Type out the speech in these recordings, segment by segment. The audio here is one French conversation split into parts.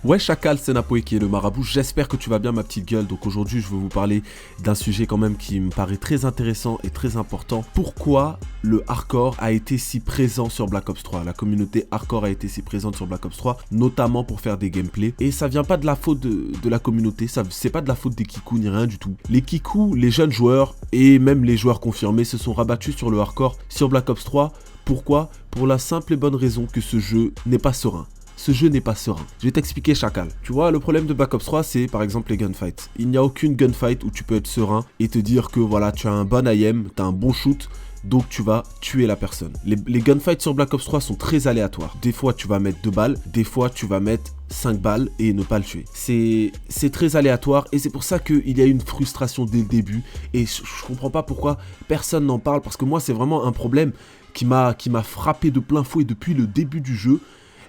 Ouais Chacal, c'est Napoé qui est le marabout, j'espère que tu vas bien ma petite gueule. Donc aujourd'hui je vais vous parler d'un sujet quand même qui me paraît très intéressant et très important. Pourquoi le hardcore a été si présent sur Black Ops 3? La communauté hardcore a été si présente sur Black Ops 3, notamment pour faire des gameplays. Et ça vient pas de la faute de la communauté, c'est pas de la faute des kikous ni rien du tout. Les kikous, les jeunes joueurs et même les joueurs confirmés se sont rabattus sur le hardcore sur Black Ops 3. Pourquoi? Pour la simple et bonne raison que ce jeu n'est pas serein. Ce jeu n'est pas serein. Je vais t'expliquer Chacal. Tu vois, le problème de Black Ops 3, c'est par exemple les gunfights. Il n'y a aucune gunfight où tu peux être serein et te dire que voilà, tu as un bon aim, tu as un bon shoot, donc tu vas tuer la personne. Les gunfights sur Black Ops 3 sont très aléatoires. Des fois, tu vas mettre 2 balles, des fois, tu vas mettre 5 balles et ne pas le tuer. C'est très aléatoire et c'est pour ça qu'il y a une frustration dès le début et je comprends pas pourquoi personne n'en parle parce que moi, c'est vraiment un problème qui m'a frappé de plein fouet depuis le début du jeu.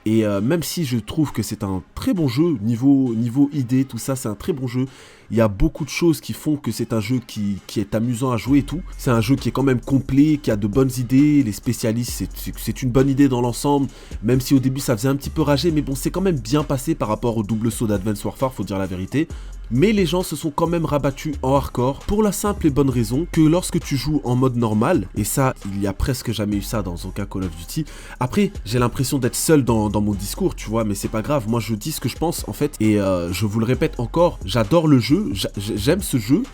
Et même si je trouve que c'est un très bon jeu, niveau idée, tout ça, c'est un très bon jeu. Il y a beaucoup de choses qui font que c'est un jeu qui est amusant à jouer et tout. C'est un jeu qui est quand même complet, qui a de bonnes idées. Les spécialistes, c'est une bonne idée dans l'ensemble. Même si au début ça faisait un petit peu rager, mais bon, c'est quand même bien passé par rapport au double saut d'Advanced Warfare, faut dire la vérité. Mais les gens se sont quand même rabattus en hardcore pour la simple et bonne raison que lorsque tu joues en mode normal, et ça, il y a presque jamais eu ça dans aucun Call of Duty. Après, j'ai l'impression d'être seul dans mon discours, tu vois, mais c'est pas grave. Moi, je dis ce que je pense, en fait, et je vous le répète encore, j'adore le jeu, j'aime ce jeu,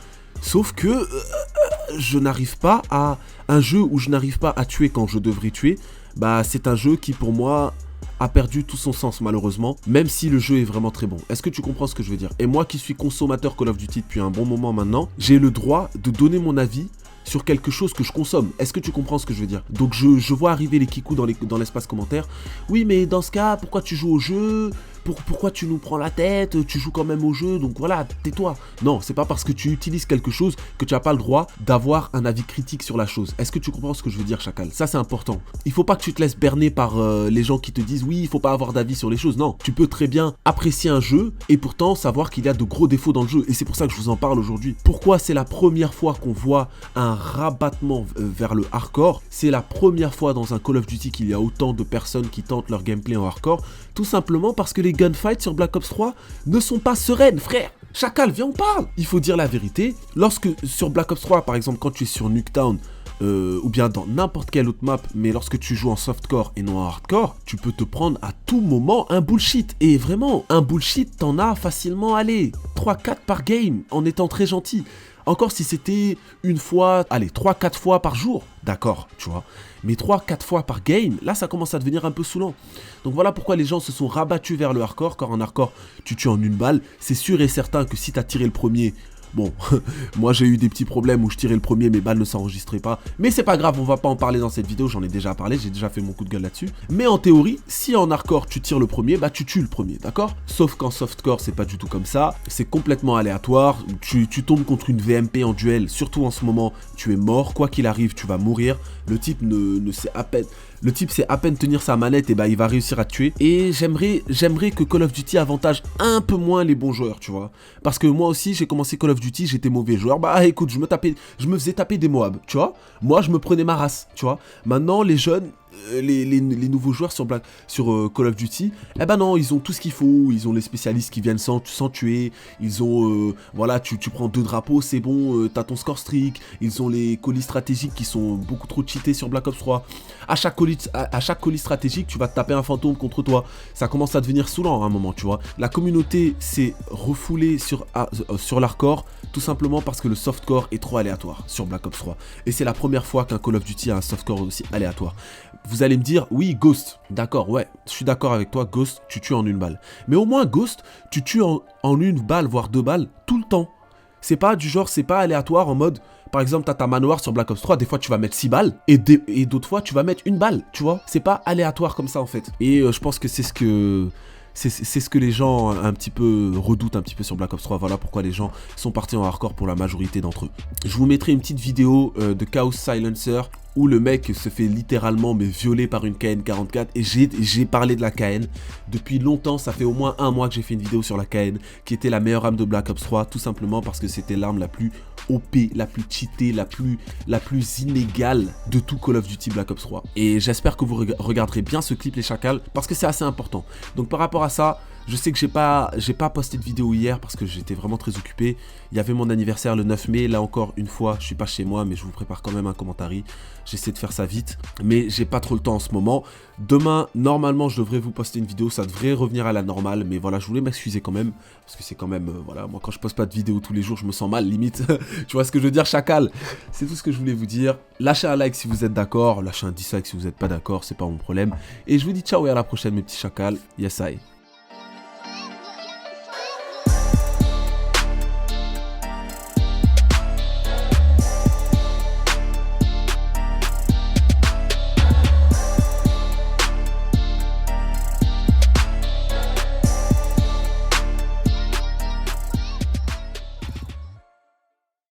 sauf que je n'arrive pas à... Un jeu où je n'arrive pas à tuer quand je devrais tuer, bah c'est un jeu qui, pour moi, a perdu tout son sens malheureusement, même si le jeu est vraiment très bon. Est-ce que tu comprends ce que je veux dire? Et moi qui suis consommateur Call of Duty depuis un bon moment maintenant, j'ai le droit de donner mon avis sur quelque chose que je consomme. Est-ce que tu comprends ce que je veux dire? Donc je vois arriver les kikous dans l'espace commentaire. Oui mais dans ce cas, pourquoi tu joues au jeu? Pourquoi tu nous prends la tête? Tu joues quand même au jeu, donc voilà, tais-toi. Non, c'est pas parce que tu utilises quelque chose que tu n'as pas le droit d'avoir un avis critique sur la chose. Est-ce que tu comprends ce que je veux dire, Chacal? Ça, c'est important. Il faut pas que tu te laisses berner par les gens qui te disent oui, il faut pas avoir d'avis sur les choses. Non, tu peux très bien apprécier un jeu et pourtant savoir qu'il y a de gros défauts dans le jeu. Et c'est pour ça que je vous en parle aujourd'hui. Pourquoi c'est la première fois qu'on voit un rabattement vers le hardcore? C'est la première fois dans un Call of Duty qu'il y a autant de personnes qui tentent leur gameplay en hardcore. Tout simplement parce que les gunfights sur Black Ops 3 ne sont pas sereines, frère. Chacal, viens, on parle. Il faut dire la vérité. Lorsque sur Black Ops 3, par exemple, quand tu es sur Nuketown, ou bien dans n'importe quelle autre map, mais lorsque tu joues en softcore et non en hardcore, tu peux te prendre à tout moment un bullshit. Et vraiment, un bullshit, t'en as facilement, allez, 3-4 par game, en étant très gentil. Encore si c'était une fois, allez, 3-4 fois par jour, d'accord, tu vois. Mais 3-4 fois par game, là ça commence à devenir un peu saoulant. Donc voilà pourquoi les gens se sont rabattus vers le hardcore, car en hardcore, tu tues en une balle. C'est sûr et certain que si t'as tiré le premier... Bon, moi j'ai eu des petits problèmes où je tirais le premier, mes balles ne s'enregistraient pas. Mais c'est pas grave, on va pas en parler dans cette vidéo, j'en ai déjà parlé, j'ai déjà fait mon coup de gueule là-dessus. Mais en théorie, si en hardcore tu tires le premier, bah tu tues le premier, d'accord? Sauf qu'en softcore, c'est pas du tout comme ça, c'est complètement aléatoire. Tu tombes contre une VMP en duel, surtout en ce moment, tu es mort, quoi qu'il arrive, tu vas mourir. Le type ne sait à peine... Le type sait à peine tenir sa manette et bah il va réussir à te tuer. Et j'aimerais que Call of Duty avantage un peu moins les bons joueurs, tu vois. Parce que moi aussi j'ai commencé Call of Duty, j'étais mauvais joueur. Bah écoute, je me faisais taper des Moab, tu vois. Moi je me prenais ma race, tu vois. Maintenant les jeunes, les nouveaux joueurs sur Call of Duty, eh ben non, ils ont tout ce qu'il faut, ils ont les spécialistes qui viennent sans tuer, ils ont, voilà, tu prends 2 drapeaux, c'est bon, t'as ton score streak, ils ont les colis stratégiques qui sont beaucoup trop cheatés sur Black Ops 3, à chaque colis stratégique, tu vas te taper un fantôme contre toi, ça commence à devenir saoulant à un moment, tu vois. La communauté s'est refoulée sur l'hardcore, tout simplement parce que le softcore est trop aléatoire sur Black Ops 3, et c'est la première fois qu'un Call of Duty a un softcore aussi aléatoire. Vous allez me dire, oui, Ghost, d'accord, ouais, je suis d'accord avec toi, Ghost, tu tues en une balle. Mais au moins, Ghost, tu tues en une balle, voire 2 balles, tout le temps. C'est pas du genre, c'est pas aléatoire en mode, par exemple, t'as ta manoir sur Black Ops 3, des fois tu vas mettre 6 balles, et d'autres fois tu vas mettre 1 balle, tu vois. C'est pas aléatoire comme ça en fait. Et je pense que c'est ce que les gens un petit peu redoutent un petit peu sur Black Ops 3. Voilà pourquoi les gens sont partis en hardcore pour la majorité d'entre eux. Je vous mettrai une petite vidéo de Chaos Silencer où le mec se fait littéralement violer par une KN-44 et j'ai parlé de la KN depuis longtemps. Ça fait au moins 1 mois que j'ai fait une vidéo sur la KN qui était la meilleure arme de Black Ops 3, tout simplement parce que c'était l'arme la plus OP, la plus cheatée, la plus inégale de tout Call of Duty Black Ops 3. Et j'espère que vous regarderez bien ce clip les chacals parce que c'est assez important. Donc par rapport à ça, Je sais que j'ai pas posté de vidéo hier parce que j'étais vraiment très occupé. Il y avait mon anniversaire le 9 mai. Là encore, une fois, je suis pas chez moi, mais je vous prépare quand même un commentaire. J'essaie de faire ça vite, mais j'ai pas trop le temps en ce moment. Demain, normalement, je devrais vous poster une vidéo. Ça devrait revenir à la normale, mais voilà, je voulais m'excuser quand même. Parce que c'est quand même, voilà, moi quand je poste pas de vidéo tous les jours, je me sens mal, limite. Tu vois ce que je veux dire, chacal? C'est tout ce que je voulais vous dire. Lâchez un like si vous êtes d'accord. Lâchez un dislike si vous n'êtes pas d'accord, c'est pas mon problème. Et je vous dis ciao et à la prochaine, mes petits chacals. Yes, I.